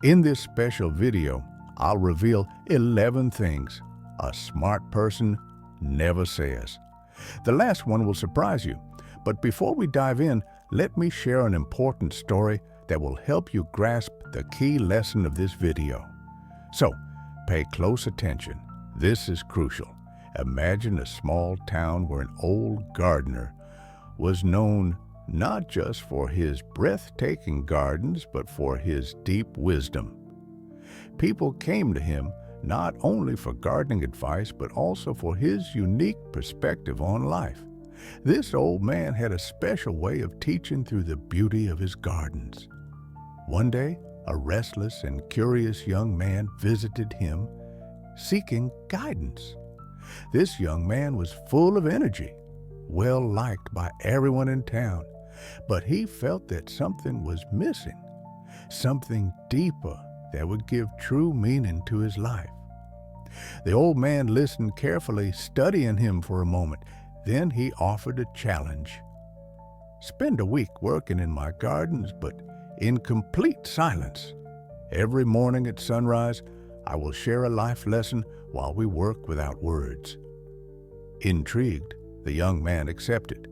In this special video, I'll reveal 11 things a smart person never says. The last one will surprise you, but before we dive in, let me share an important story that will help you grasp the key lesson of this video. So, pay close attention. This is crucial. Imagine a small town where an old gardener was known not just for his breathtaking gardens, but for his deep wisdom. People came to him not only for gardening advice, but also for his unique perspective on life. This old man had a special way of teaching through the beauty of his gardens. One day, a restless and curious young man visited him, seeking guidance. This young man was full of energy, well liked by everyone in town, but he felt that something was missing, something deeper that would give true meaning to his life. The old man listened carefully, studying him for a moment. Then he offered a challenge. Spend a week working in my gardens, but in complete silence. Every morning at sunrise, I will share a life lesson while we work without words. Intrigued, the young man accepted.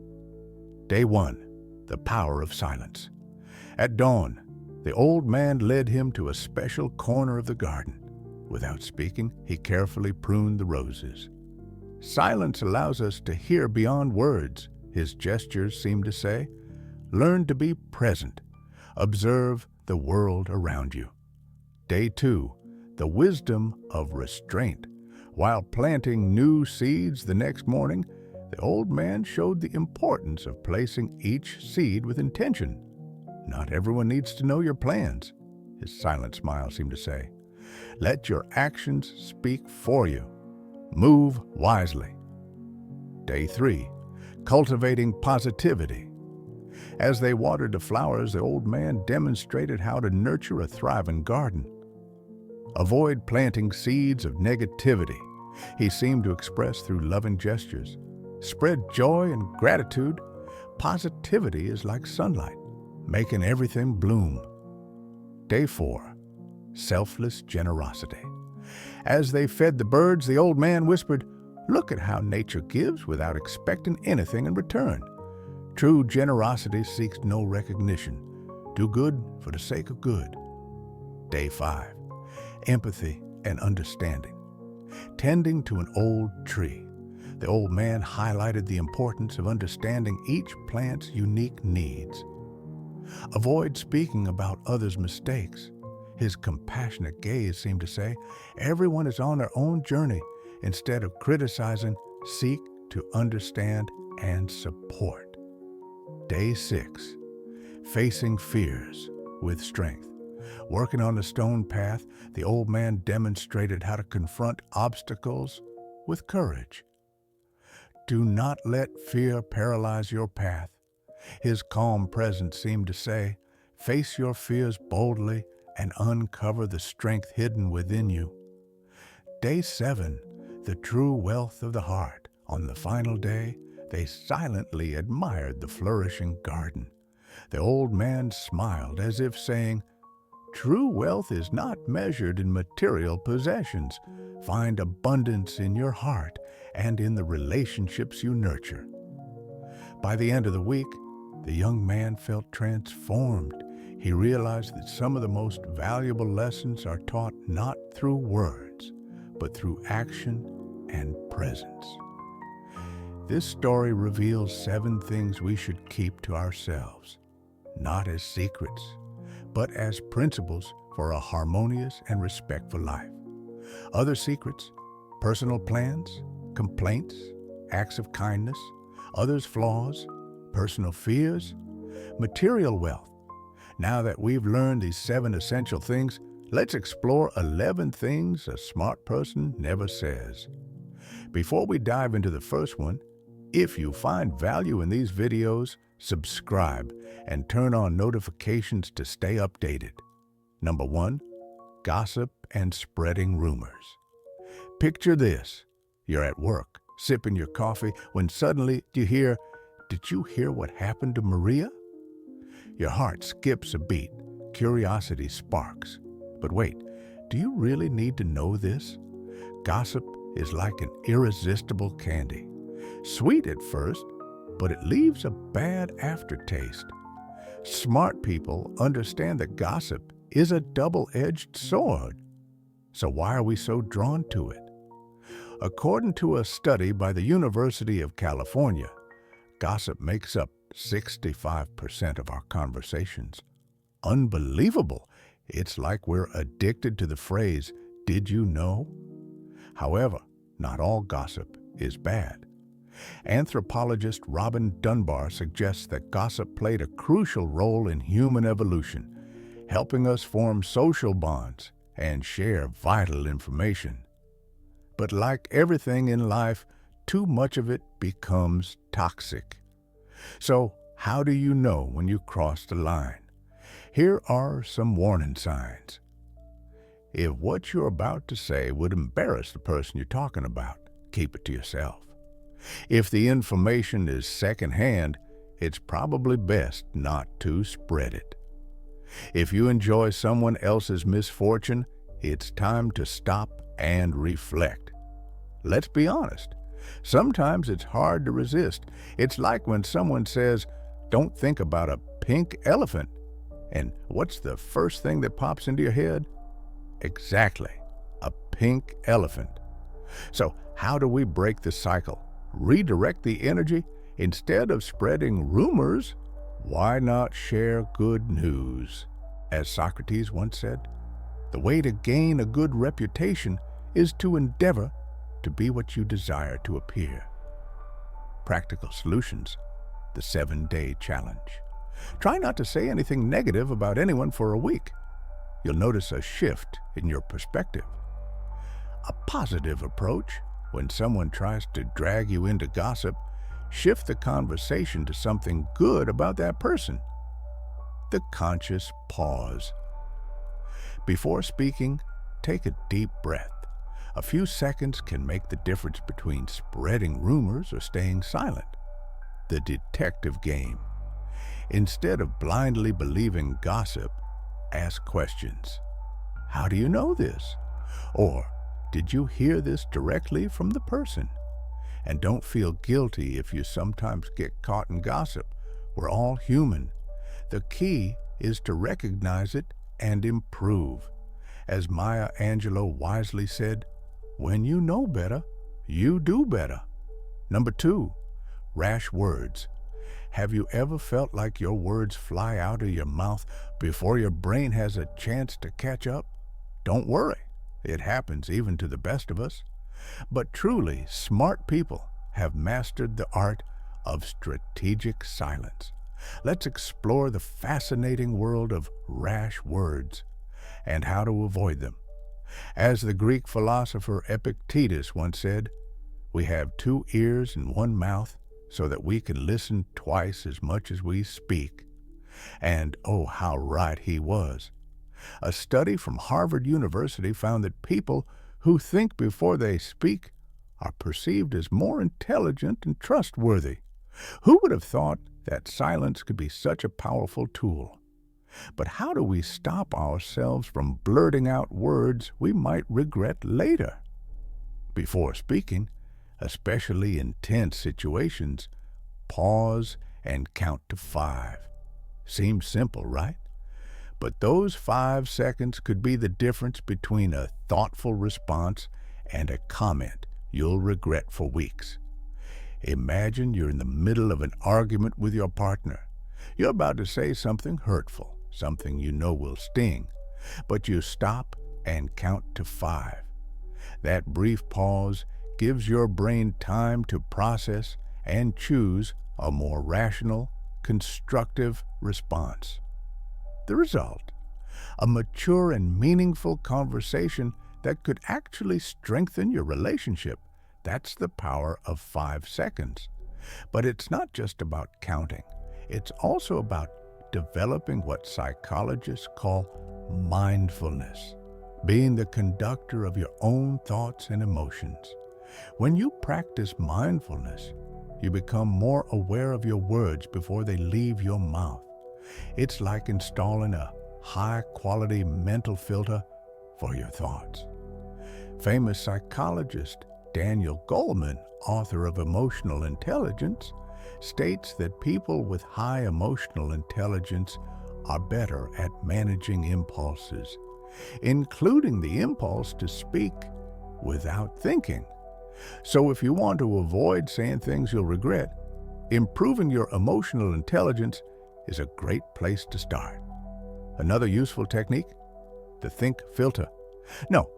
Day 1. The power of silence. At dawn, the old man led him to a special corner of the garden. Without speaking, he carefully pruned the roses. Silence allows us to hear beyond words, his gestures seem to say. Learn to be present. Observe the world around you. Day 2. The wisdom of restraint. While planting new seeds the next morning, the old man showed the importance of placing each seed with intention. Not everyone needs to know your plans, his silent smile seemed to say. Let your actions speak for you. Move wisely. Day 3. Cultivating positivity. As they watered the flowers, the old man demonstrated how to nurture a thriving garden. Avoid planting seeds of negativity, he seemed to express through loving gestures. Spread joy and gratitude. Positivity is like sunlight, making everything bloom. Day 4. Selfless generosity. As they fed the birds, the old man whispered, "Look at how nature gives without expecting anything in return. True generosity seeks no recognition. Do good for the sake of good." Day 5. Empathy and understanding. Tending to an old tree. The old man highlighted the importance of understanding each plant's unique needs. Avoid speaking about others' mistakes. His compassionate gaze seemed to say, everyone is on their own journey. Instead of criticizing, seek to understand and support. Day 6. Facing fears with strength. Working on the stone path, the old man demonstrated how to confront obstacles with courage. Do not let fear paralyze your path. His calm presence seemed to say, face your fears boldly and uncover the strength hidden within you. Day 7. The true wealth of the heart. On the final day, they silently admired the flourishing garden. The old man smiled as if saying, true wealth is not measured in material possessions. Find abundance in your heart and in the relationships you nurture. By the end of the week, the young man felt transformed. He realized that some of the most valuable lessons are taught not through words, but through action and presence. This story reveals 7 things we should keep to ourselves, not as secrets, but as principles for a harmonious and respectful life. Other secrets: personal plans, complaints, acts of kindness, others' flaws, personal fears, material wealth. Now that we've learned these 7 essential things, let's explore 11 things a smart person never says. Before we dive into the first one, if you find value in these videos, subscribe and turn on notifications to stay updated. Number 1, gossip and spreading rumors. Picture this. You're at work, sipping your coffee, when suddenly you hear, "Did you hear what happened to Maria?" Your heart skips a beat. Curiosity sparks. But wait, do you really need to know this? Gossip is like an irresistible candy. Sweet at first, but it leaves a bad aftertaste. Smart people understand that gossip is a double-edged sword. So why are we so drawn to it? According to a study by the University of California, gossip makes up 65% of our conversations. Unbelievable! It's like we're addicted to the phrase, "Did you know?" However, not all gossip is bad. Anthropologist Robin Dunbar suggests that gossip played a crucial role in human evolution, helping us form social bonds and share vital information. But like everything in life, too much of it becomes toxic. So, how do you know when you cross the line? Here are some warning signs. If what you're about to say would embarrass the person you're talking about, keep it to yourself. If the information is secondhand, it's probably best not to spread it. If you enjoy someone else's misfortune, it's time to stop and reflect. Let's be honest. Sometimes it's hard to resist. It's like when someone says, "Don't think about a pink elephant." And what's the first thing that pops into your head? Exactly, a pink elephant. So how do we break the cycle? Redirect the energy? Instead of spreading rumors, why not share good news? As Socrates once said, the way to gain a good reputation is to endeavor to be what you desire to appear. Practical solutions, the 7-day challenge. Try not to say anything negative about anyone for a week. You'll notice a shift in your perspective. A positive approach, when someone tries to drag you into gossip, shift the conversation to something good about that person. The conscious pause. Before speaking, take a deep breath. A few seconds can make the difference between spreading rumors or staying silent. The detective game. Instead of blindly believing gossip, ask questions. How do you know this? Or, did you hear this directly from the person? And don't feel guilty if you sometimes get caught in gossip. We're all human. The key is to recognize it and improve. As Maya Angelou wisely said, when you know better, you do better. Number 2, rash words. Have you ever felt like your words fly out of your mouth before your brain has a chance to catch up? Don't worry, it happens even to the best of us. But truly, smart people have mastered the art of strategic silence. Let's explore the fascinating world of rash words and how to avoid them. As the Greek philosopher Epictetus once said, we have 2 ears and 1 mouth so that we can listen twice as much as we speak. And oh, how right he was. A study from Harvard University found that people who think before they speak are perceived as more intelligent and trustworthy. Who would have thought that silence could be such a powerful tool? But how do we stop ourselves from blurting out words we might regret later? Before speaking, especially in tense situations, pause and count to 5. Seems simple, right? But those 5 seconds could be the difference between a thoughtful response and a comment you'll regret for weeks. Imagine you're in the middle of an argument with your partner. You're about to say something hurtful, something you know will sting, but you stop and count to 5. That brief pause gives your brain time to process and choose a more rational, constructive response. The result, a mature and meaningful conversation that could actually strengthen your relationship. That's the power of 5 seconds. But it's not just about counting. It's also about developing what psychologists call mindfulness, being the conductor of your own thoughts and emotions. When you practice mindfulness, you become more aware of your words before they leave your mouth. It's like installing a high-quality mental filter for your thoughts. Famous psychologist Daniel Goleman, author of Emotional Intelligence, states that people with high emotional intelligence are better at managing impulses, including the impulse to speak without thinking. So if you want to avoid saying things you'll regret, improving your emotional intelligence is a great place to start. Another useful technique? The think filter. No,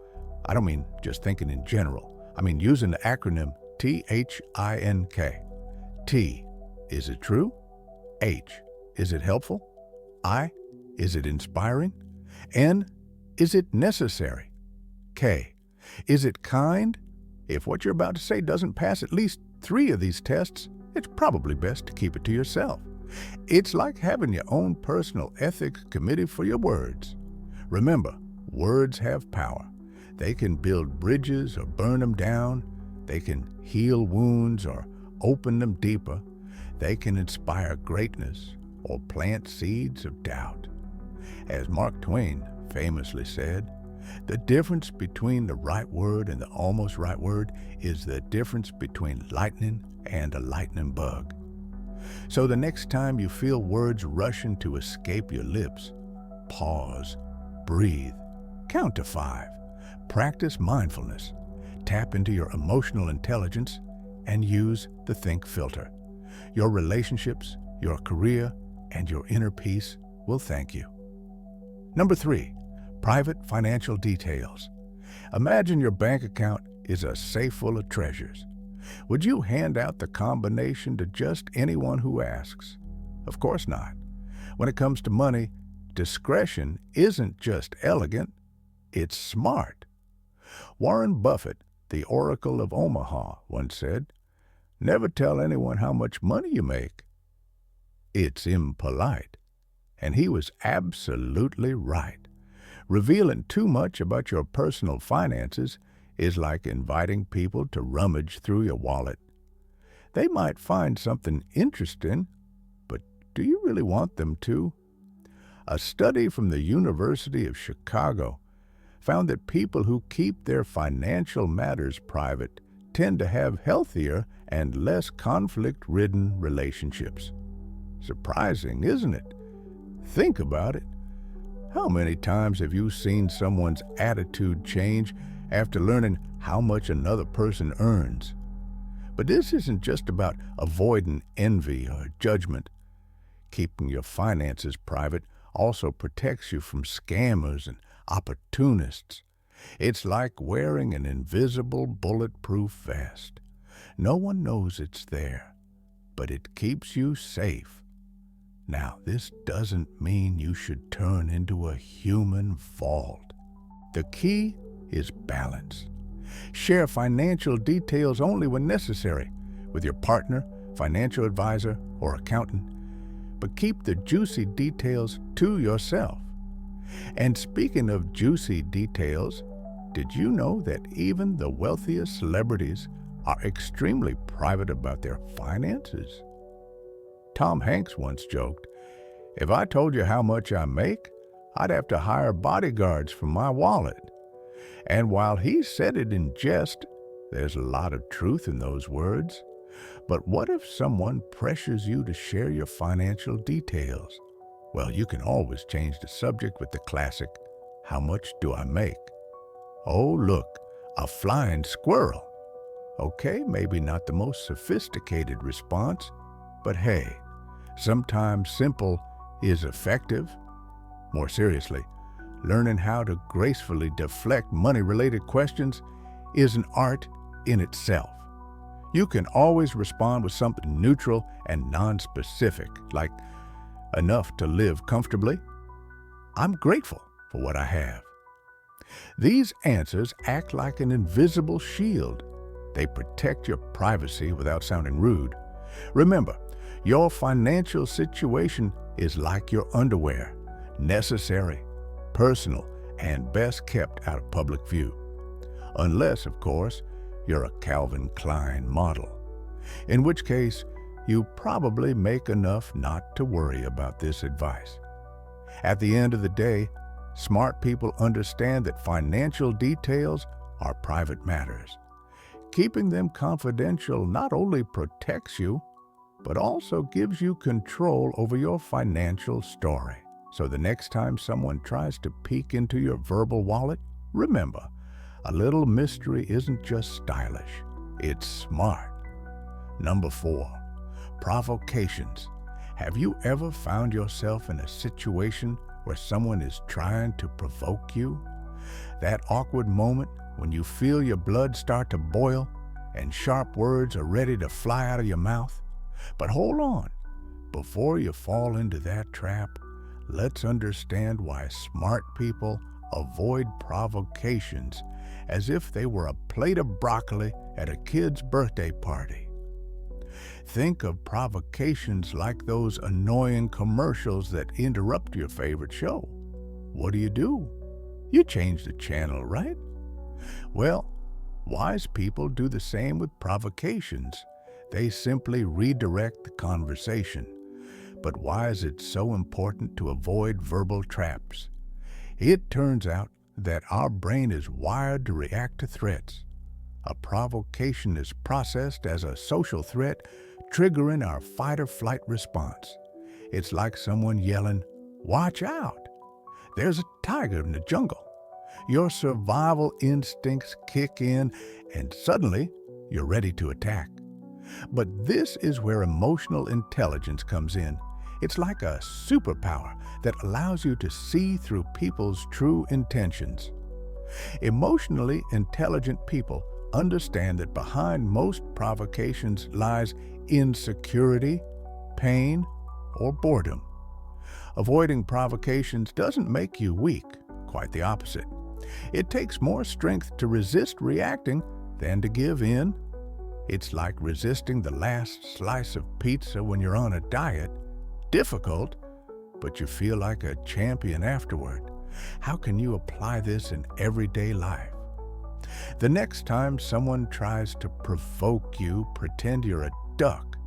I don't mean just thinking in general. I mean using the acronym THINK. T, is it true? H, is it helpful? I, is it inspiring? N, is it necessary? K, is it kind? If what you're about to say doesn't pass at least 3 of these tests, it's probably best to keep it to yourself. It's like having your own personal ethics committee for your words. Remember, words have power. They can build bridges or burn them down. They can heal wounds or open them deeper. They can inspire greatness or plant seeds of doubt. As Mark Twain famously said, the difference between the right word and the almost right word is the difference between lightning and a lightning bug. So the next time you feel words rushing to escape your lips, pause, breathe, count to 5, practice mindfulness, tap into your emotional intelligence, and use the think filter. Your relationships, your career, and your inner peace will thank you. Number 3, private financial details. Imagine your bank account is a safe full of treasures. Would you hand out the combination to just anyone who asks? Of course not. When it comes to money, discretion isn't just elegant, it's smart. Warren Buffett, the Oracle of Omaha, once said, "Never tell anyone how much money you make. It's impolite." And he was absolutely right. Revealing too much about your personal finances is like inviting people to rummage through your wallet. They might find something interesting, but do you really want them to? A study from the University of Chicago found that people who keep their financial matters private tend to have healthier and less conflict-ridden relationships. Surprising, isn't it? Think about it. How many times have you seen someone's attitude change after learning how much another person earns? But this isn't just about avoiding envy or judgment. Keeping your finances private also protects you from scammers and opportunists. It's like wearing an invisible bulletproof vest. No one knows it's there, but it keeps you safe. Now, this doesn't mean you should turn into a human vault. The key is balance. Share financial details only when necessary with your partner, financial advisor, or accountant, but keep the juicy details to yourself. And speaking of juicy details, did you know that even the wealthiest celebrities are extremely private about their finances? Tom Hanks once joked, "If I told you how much I make, I'd have to hire bodyguards for my wallet." And while he said it in jest, there's a lot of truth in those words. But what if someone pressures you to share your financial details? Well, you can always change the subject with the classic, "How much do I make?" Oh, look, a flying squirrel. Okay, maybe not the most sophisticated response, but hey, sometimes simple is effective. More seriously, learning how to gracefully deflect money-related questions is an art in itself. You can always respond with something neutral and non-specific, like, "Enough to live comfortably." "I'm grateful for what I have." These answers act like an invisible shield. They protect your privacy without sounding rude. Remember, your financial situation is like your underwear, necessary, personal, and best kept out of public view. Unless, of course, you're a Calvin Klein model, in which case you probably make enough not to worry about this advice. At the end of the day, smart people understand that financial details are private matters. Keeping them confidential not only protects you, but also gives you control over your financial story. So the next time someone tries to peek into your verbal wallet, remember, a little mystery isn't just stylish, it's smart. Number 4, provocations. Have you ever found yourself in a situation where someone is trying to provoke you? That awkward moment when you feel your blood start to boil and sharp words are ready to fly out of your mouth? But hold on, before you fall into that trap, let's understand why smart people avoid provocations as if they were a plate of broccoli at a kid's birthday party. Think of provocations like those annoying commercials that interrupt your favorite show. What do? You change the channel, right? Well, wise people do the same with provocations. They simply redirect the conversation. But why is it so important to avoid verbal traps? It turns out that our brain is wired to react to threats. A provocation is processed as a social threat, triggering our fight-or-flight response. It's like someone yelling, "Watch out! There's a tiger in the jungle." Your survival instincts kick in, and suddenly you're ready to attack. But this is where emotional intelligence comes in. It's like a superpower that allows you to see through people's true intentions. Emotionally intelligent people understand that behind most provocations lies insecurity, pain, or boredom. Avoiding provocations doesn't make you weak, quite the opposite. It takes more strength to resist reacting than to give in. It's like resisting the last slice of pizza when you're on a diet. Difficult, but you feel like a champion afterward. How can you apply this in everyday life? The next time someone tries to provoke you, pretend you're a duck.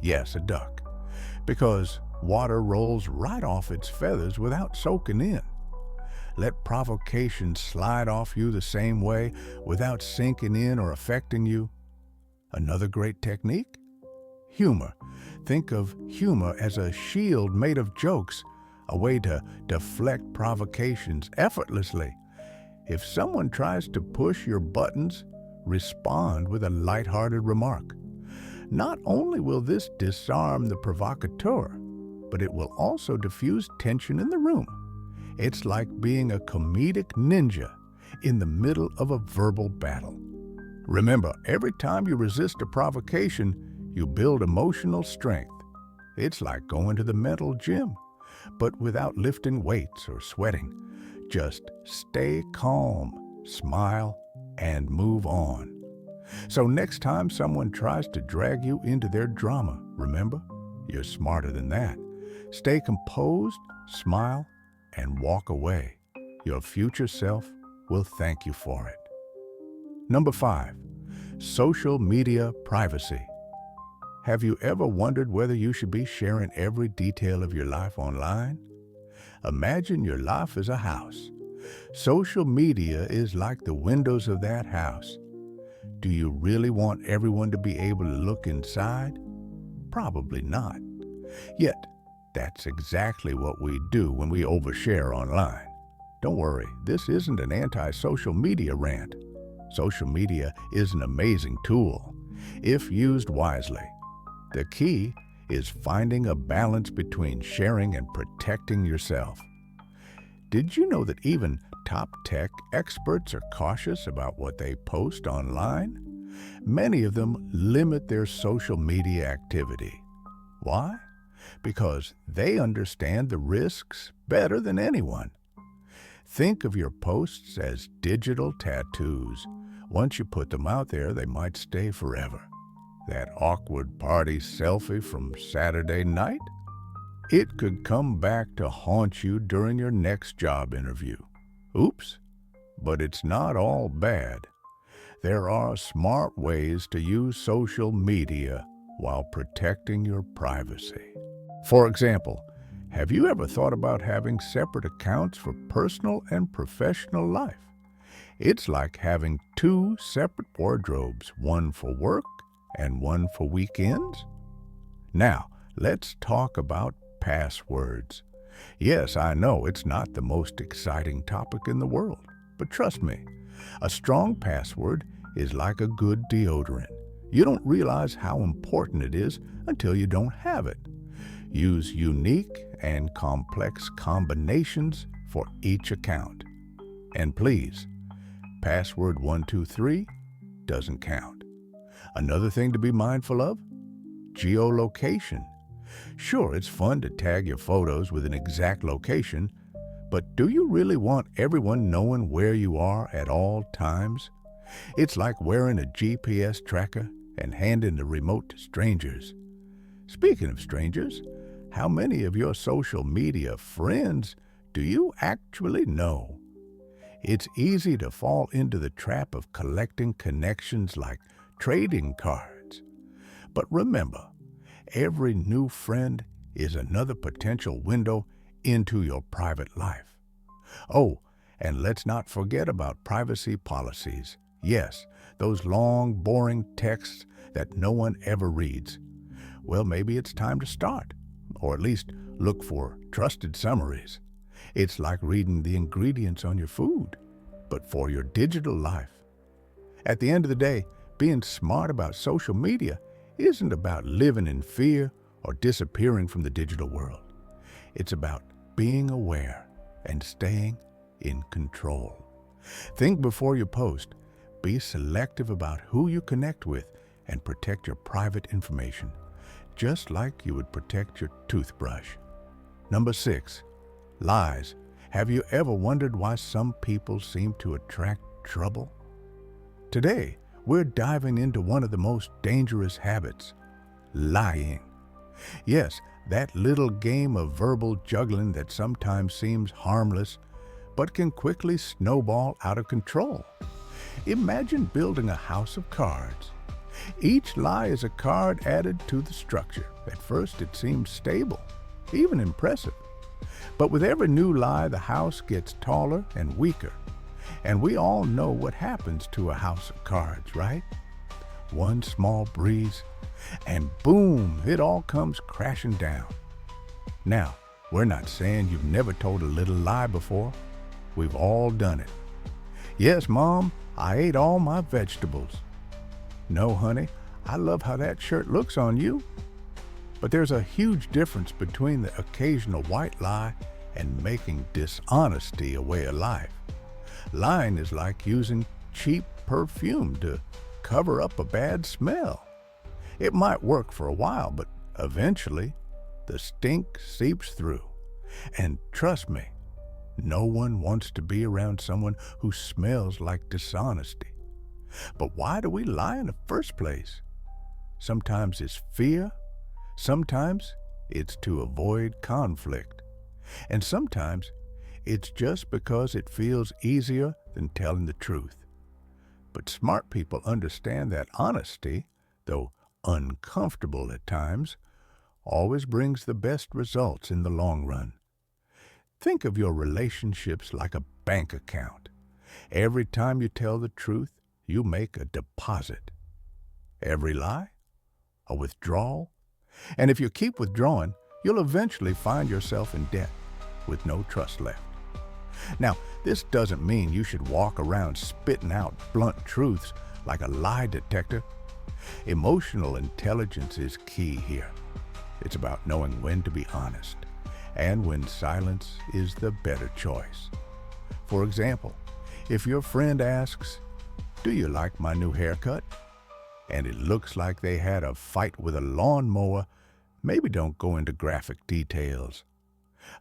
Yes, a duck. Because water rolls right off its feathers without soaking in. Let provocation slide off you the same way without sinking in or affecting you. Another great technique? Humor. Think of humor as a shield made of jokes, a way to deflect provocations effortlessly. If someone tries to push your buttons, respond with a lighthearted remark. Not only will this disarm the provocateur, but it will also diffuse tension in the room. It's like being a comedic ninja in the middle of a verbal battle. Remember, every time you resist a provocation, you build emotional strength. It's like going to the mental gym, but without lifting weights or sweating. Just stay calm, smile, and move on. So next time someone tries to drag you into their drama, remember, you're smarter than that. Stay composed, smile, and walk away. Your future self will thank you for it. Number 5, social media privacy. Have you ever wondered whether you should be sharing every detail of your life online? Imagine your life as a house. Social media is like the windows of that house. Do you really want everyone to be able to look inside? Probably not. Yet, that's exactly what we do when we overshare online. Don't worry, this isn't an anti-social media rant. Social media is an amazing tool, if used wisely. The key is finding a balance between sharing and protecting yourself. Did you know that even top tech experts are cautious about what they post online? Many of them limit their social media activity. Why? Because they understand the risks better than anyone. Think of your posts as digital tattoos. Once you put them out there, they might stay forever. That awkward party selfie from Saturday night? It could come back to haunt you during your next job interview. Oops, but it's not all bad. There are smart ways to use social media while protecting your privacy. For example, Have you ever thought about having separate accounts for personal and professional life? It's like having two separate wardrobes, one for work and one for weekends. Now, let's talk about passwords. Yes, I know it's not the most exciting topic in the world, but trust me, a strong password is like a good deodorant. You don't realize how important it is until you don't have it. Use unique and complex combinations for each account. And please, password 123 doesn't count. Another thing to be mindful of, geolocation. Sure, it's fun to tag your photos with an exact location, but do you really want everyone knowing where you are at all times? It's like wearing a GPS tracker and handing the remote to strangers. Speaking of strangers, how many of your social media friends do you actually know? It's easy to fall into the trap of collecting connections like trading cards. But remember, every new friend is another potential window into your private life. Oh, and let's not forget about privacy policies. Yes, those long, boring texts that no one ever reads. Well, maybe it's time to start, or at least look for trusted summaries. It's like reading the ingredients on your food, but for your digital life. At the end of the day, being smart about social media isn't about living in fear or disappearing from the digital world. It's about being aware and staying in control. Think before you post. Be selective about who you connect with and protect your private information, just like you would protect your toothbrush. Number 6, lies. Have you ever wondered why some people seem to attract trouble? Today, we're diving into one of the most dangerous habits, lying. Yes, that little game of verbal juggling that sometimes seems harmless, but can quickly snowball out of control. Imagine building a house of cards. Each lie is a card added to the structure. At first it seems stable, even impressive. But with every new lie, the house gets taller and weaker. And we all know what happens to a house of cards, right? One small breeze, and boom, it all comes crashing down. Now, we're not saying you've never told a little lie before. We've all done it. Yes, Mom, I ate all my vegetables. No, honey, I love how that shirt looks on you. But there's a huge difference between the occasional white lie and making dishonesty a way of life. Lying is like using cheap perfume to cover up a bad smell. It might work for a while, but eventually the stink seeps through. And trust me, no one wants to be around someone who smells like dishonesty. But why do we lie in the first place? Sometimes it's fear, sometimes it's to avoid conflict, and sometimes it's just because it feels easier than telling the truth. But smart people understand that honesty, though uncomfortable at times, always brings the best results in the long run. Think of your relationships like a bank account. Every time you tell the truth, you make a deposit. Every lie, a withdrawal. And if you keep withdrawing, you'll eventually find yourself in debt with no trust left. Now, this doesn't mean you should walk around spitting out blunt truths like a lie detector. Emotional intelligence is key here. It's about knowing when to be honest and when silence is the better choice. For example, if your friend asks, "Do you like my new haircut?" and it looks like they had a fight with a lawnmower, maybe don't go into graphic details.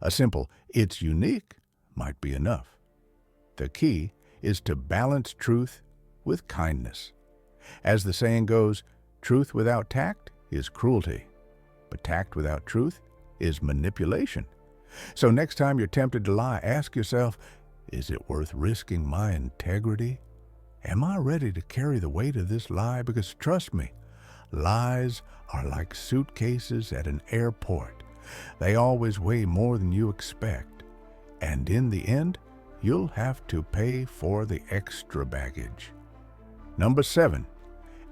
A simple, "It's unique," might be enough. The key is to balance truth with kindness. As the saying goes, truth without tact is cruelty, but tact without truth is manipulation. So next time you're tempted to lie, ask yourself, is it worth risking my integrity? Am I ready to carry the weight of this lie? Because trust me, lies are like suitcases at an airport. They always weigh more than you expect, and in the end, you'll have to pay for the extra baggage. Number 7,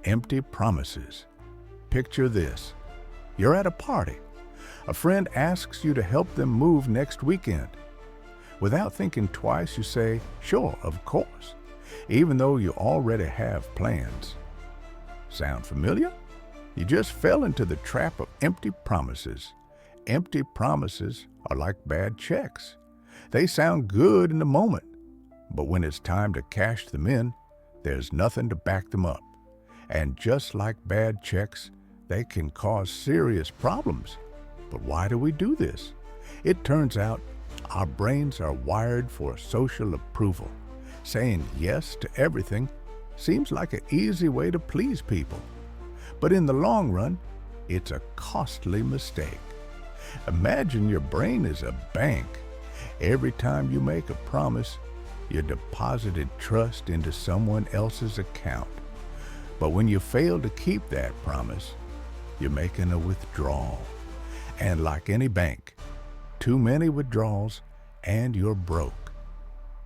empty promises. Picture this. You're at a party. A friend asks you to help them move next weekend. Without thinking twice, you say, "Sure, of course," even though you already have plans. Sound familiar? You just fell into the trap of empty promises. Empty promises are like bad checks. They sound good in the moment, but when it's time to cash them in, there's nothing to back them up. And just like bad checks, they can cause serious problems. But why do we do this? It turns out our brains are wired for social approval. Saying yes to everything seems like an easy way to please people. But in the long run, it's a costly mistake. Imagine your brain is a bank. Every time you make a promise, you deposited trust into someone else's account. But when you fail to keep that promise, you're making a withdrawal. And like any bank, too many withdrawals and you're broke.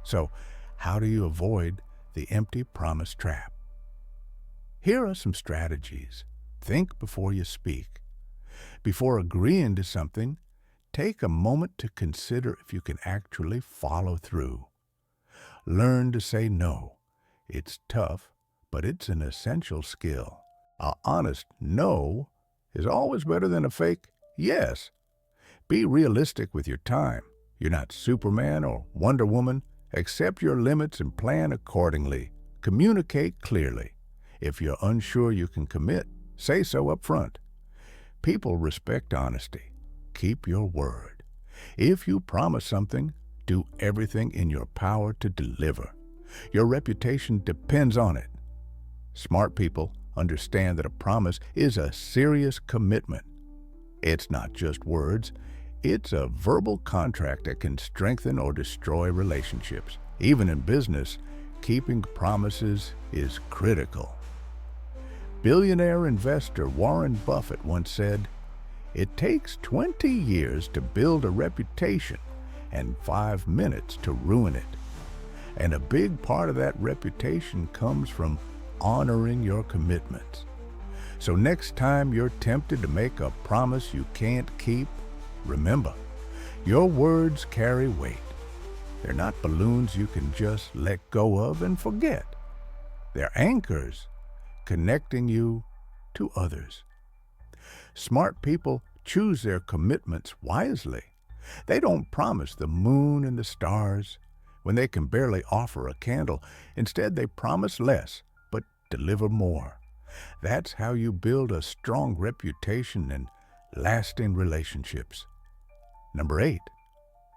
So, how do you avoid the empty promise trap? Here are some strategies. Think before you speak. Before agreeing to something, take a moment to consider if you can actually follow through. Learn to say no. It's tough, but it's an essential skill. An honest no is always better than a fake yes. Be realistic with your time. You're not Superman or Wonder Woman. Accept your limits and plan accordingly. Communicate clearly. If you're unsure you can commit, say so up front. People respect honesty. Keep your word. If you promise something, do everything in your power to deliver. Your reputation depends on it. Smart people understand that a promise is a serious commitment. It's not just words. It's a verbal contract that can strengthen or destroy relationships. Even in business, keeping promises is critical. Billionaire investor Warren Buffett once said, "It takes 20 years to build a reputation and 5 minutes to ruin it." And a big part of that reputation comes from honoring your commitments. So next time you're tempted to make a promise you can't keep, remember, your words carry weight. They're not balloons you can just let go of and forget. They're anchors connecting you to others. Smart people choose their commitments wisely. They don't promise the moon and the stars when they can barely offer a candle. Instead, they promise less, but deliver more. That's how you build a strong reputation and lasting relationships. Number 8,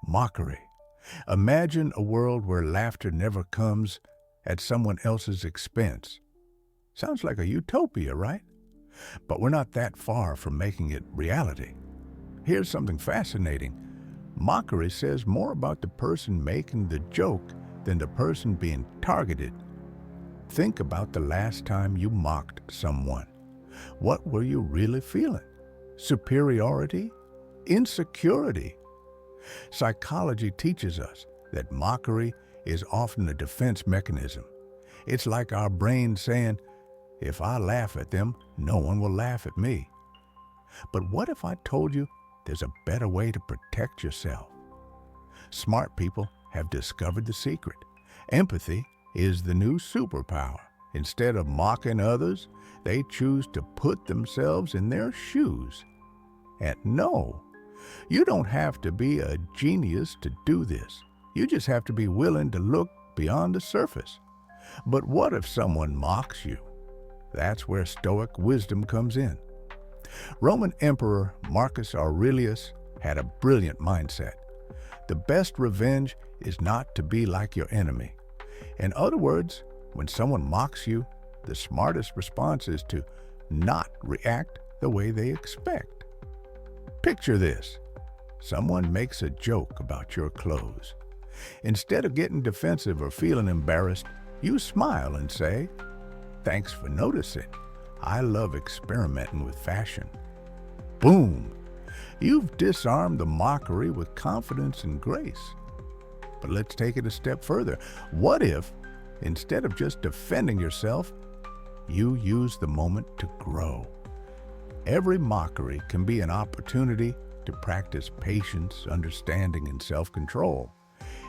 mockery. Imagine a world where laughter never comes at someone else's expense. Sounds like a utopia, right? But we're not that far from making it reality. Here's something fascinating. Mockery says more about the person making the joke than the person being targeted. Think about the last time you mocked someone. What were you really feeling? Superiority? Insecurity? Psychology teaches us that mockery is often a defense mechanism. It's like our brain saying, "If I laugh at them, no one will laugh at me." But what if I told you there's a better way to protect yourself? Smart people have discovered the secret. Empathy is the new superpower. Instead of mocking others, they choose to put themselves in their shoes. And no, you don't have to be a genius to do this. You just have to be willing to look beyond the surface. But what if someone mocks you? That's where stoic wisdom comes in. Roman Emperor Marcus Aurelius had a brilliant mindset. The best revenge is not to be like your enemy. In other words, when someone mocks you, the smartest response is to not react the way they expect. Picture this. Someone makes a joke about your clothes. Instead of getting defensive or feeling embarrassed, you smile and say, "Thanks for noticing. I love experimenting with fashion." Boom! You've disarmed the mockery with confidence and grace. But let's take it a step further. What if, instead of just defending yourself, you use the moment to grow? Every mockery can be an opportunity to practice patience, understanding, and self-control.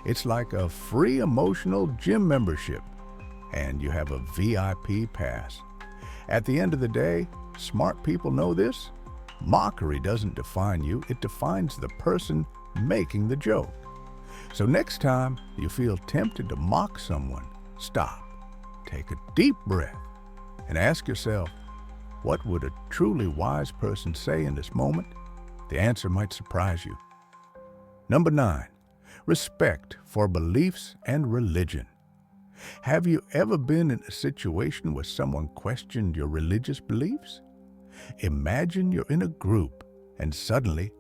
It's like a free emotional gym membership, and you have a VIP pass. At the end of the day, smart people know this. Mockery doesn't define you, it defines the person making the joke. So next time you feel tempted to mock someone, stop, take a deep breath, and ask yourself, what would a truly wise person say in this moment? The answer might surprise you. Number 9, respect for beliefs and religion. Have you ever been in a situation where someone questioned your religious beliefs? Imagine you're in a group and suddenly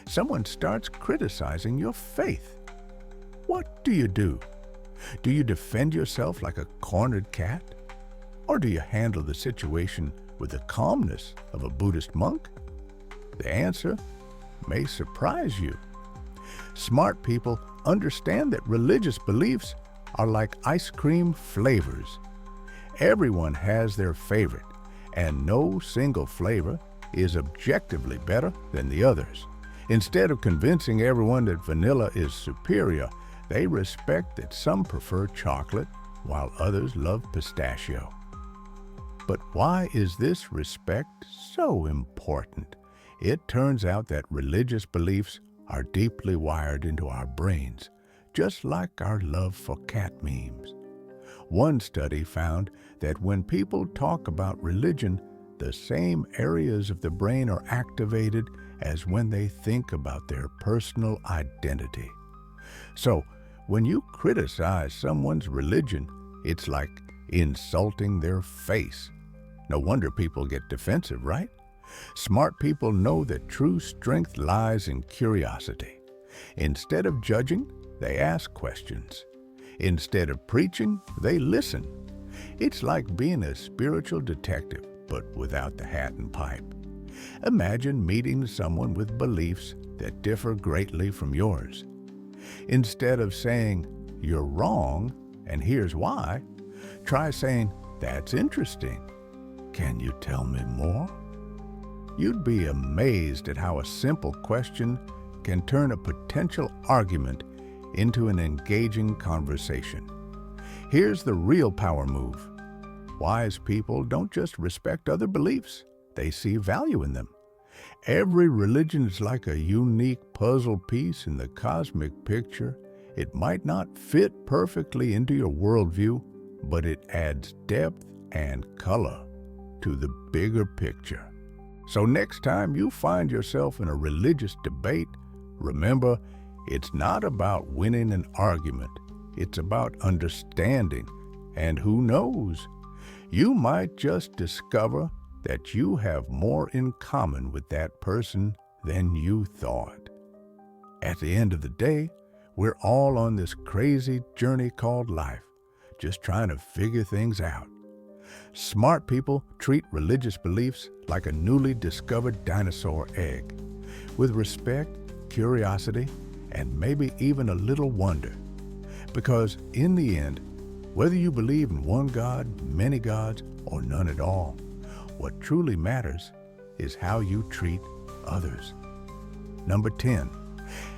someone starts criticizing your faith. What do you do? Do you defend yourself like a cornered cat? Or do you handle the situation with the calmness of a Buddhist monk? The answer may surprise you. Smart people understand that religious beliefs are like ice cream flavors. Everyone has their favorite, and no single flavor is objectively better than the others. Instead of convincing everyone that vanilla is superior, they respect that some prefer chocolate while others love pistachio. But why is this respect so important? It turns out that religious beliefs are deeply wired into our brains, just like our love for cat memes. One study found that when people talk about religion, the same areas of the brain are activated as when they think about their personal identity. So, when you criticize someone's religion, it's like insulting their face. No wonder people get defensive, right? Smart people know that true strength lies in curiosity. Instead of judging, they ask questions. Instead of preaching, they listen. It's like being a spiritual detective, but without the hat and pipe. Imagine meeting someone with beliefs that differ greatly from yours. Instead of saying, "You're wrong, and here's why," try saying, "That's interesting. Can you tell me more?" You'd be amazed at how a simple question can turn a potential argument into an engaging conversation. Here's the real power move. Wise people don't just respect other beliefs, they see value in them. Every religion is like a unique puzzle piece in the cosmic picture. It might not fit perfectly into your worldview, but it adds depth and color to the bigger picture. So next time you find yourself in a religious debate, remember, it's not about winning an argument. It's about understanding. And who knows, you might just discover that you have more in common with that person than you thought. At the end of the day, we're all on this crazy journey called life, just trying to figure things out. Smart people treat religious beliefs like a newly discovered dinosaur egg, with respect, curiosity, and maybe even a little wonder. Because in the end, whether you believe in one God, many gods, or none at all, what truly matters is how you treat others. Number 10,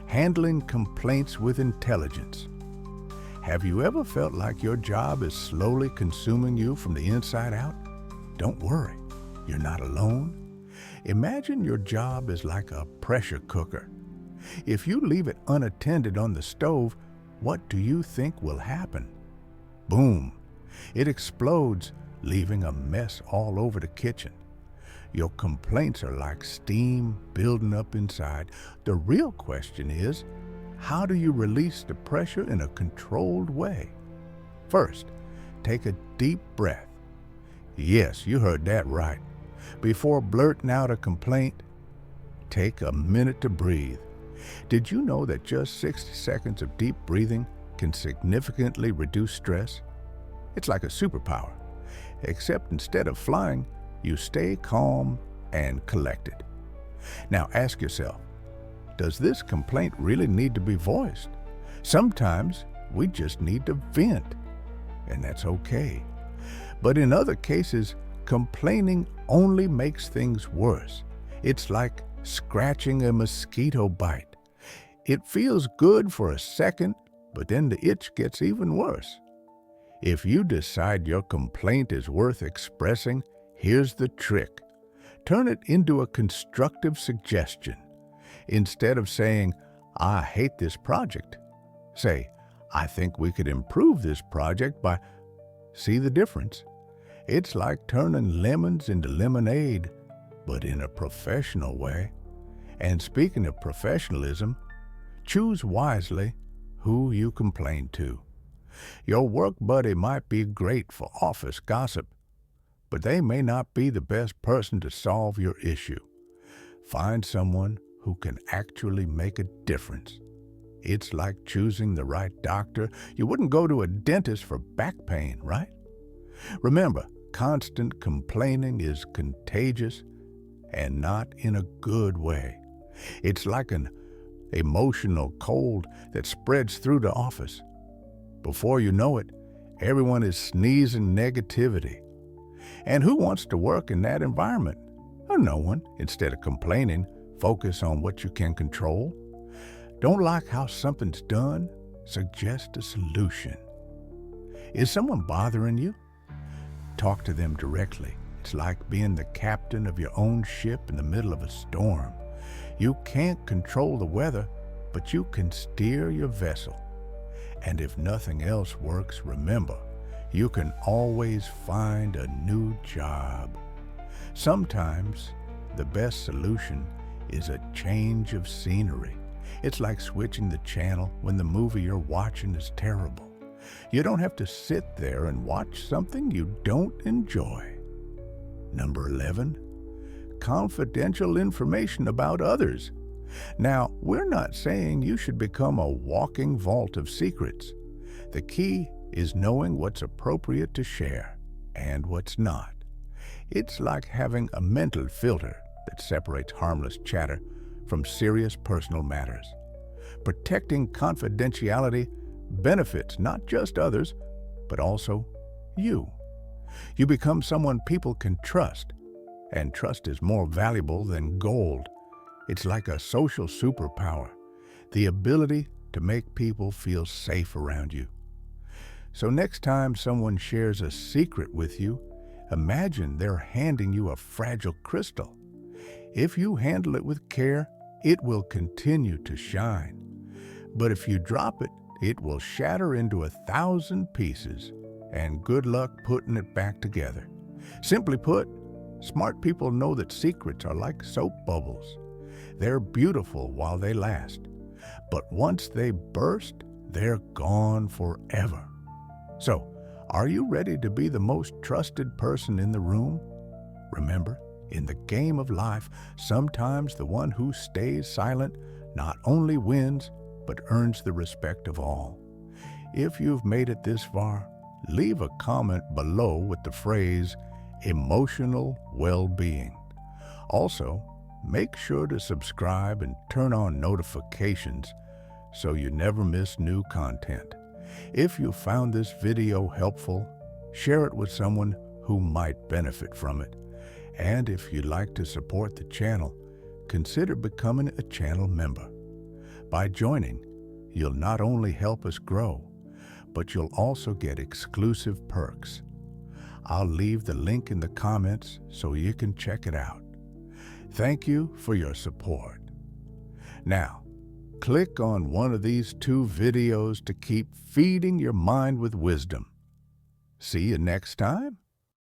handling complaints with intelligence. Have you ever felt like your job is slowly consuming you from the inside out? Don't worry, you're not alone. Imagine your job is like a pressure cooker. If you leave it unattended on the stove, what do you think will happen? Boom! It explodes, leaving a mess all over the kitchen. Your complaints are like steam building up inside. The real question is, how do you release the pressure in a controlled way? First, take a deep breath. Yes, you heard that right. Before blurting out a complaint, take a minute to breathe. Did you know that just 60 seconds of deep breathing can significantly reduce stress? It's like a superpower, except instead of flying, you stay calm and collected. Now ask yourself, does this complaint really need to be voiced? Sometimes we just need to vent, and that's okay. But in other cases, complaining only makes things worse. It's like scratching a mosquito bite. It feels good for a second, but then the itch gets even worse. If you decide your complaint is worth expressing, here's the trick. Turn it into a constructive suggestion. Instead of saying, "I hate this project," say, "I think we could improve this project by..." See the difference? It's like turning lemons into lemonade, but in a professional way. And speaking of professionalism, choose wisely who you complain to. Your work buddy might be great for office gossip, but they may not be the best person to solve your issue. Find someone who can actually make a difference. It's like choosing the right doctor. You wouldn't go to a dentist for back pain, right? Remember, constant complaining is contagious and not in a good way. It's like an emotional cold that spreads through the office. Before you know it, everyone is sneezing negativity. And who wants to work in that environment? Or no one. Instead of complaining, focus on what you can control. Don't like how something's done? Suggest a solution. Is someone bothering you? Talk to them directly. It's like being the captain of your own ship in the middle of a storm. You can't control the weather, but you can steer your vessel. And if nothing else works, remember, you can always find a new job. Sometimes the best solution is a change of scenery. It's like switching the channel when the movie you're watching is terrible. You don't have to sit there and watch something you don't enjoy. Number 11, confidential information about others. Now, we're not saying you should become a walking vault of secrets. The key is knowing what's appropriate to share and what's not. It's like having a mental filter that separates harmless chatter from serious personal matters. Protecting confidentiality benefits not just others, but also you. You become someone people can trust, and trust is more valuable than gold. It's like a social superpower, the ability to make people feel safe around you. So next time someone shares a secret with you, imagine they're handing you a fragile crystal. If you handle it with care, it will continue to shine. But if you drop it, it will shatter into 1,000 pieces, and good luck putting it back together. Simply put, smart people know that secrets are like soap bubbles. They're beautiful while they last, but once they burst, they're gone forever. So, are you ready to be the most trusted person in the room? Remember, in the game of life, sometimes the one who stays silent not only wins, but earns the respect of all. If you've made it this far, leave a comment below with the phrase, emotional well-being. Also, make sure to subscribe and turn on notifications so you never miss new content. If you found this video helpful, share it with someone who might benefit from it. And if you'd like to support the channel, consider becoming a channel member. By joining, you'll not only help us grow, but you'll also get exclusive perks. I'll leave the link in the comments so you can check it out. Thank you for your support. Now, click on one of these 2 videos to keep feeding your mind with wisdom. See you next time.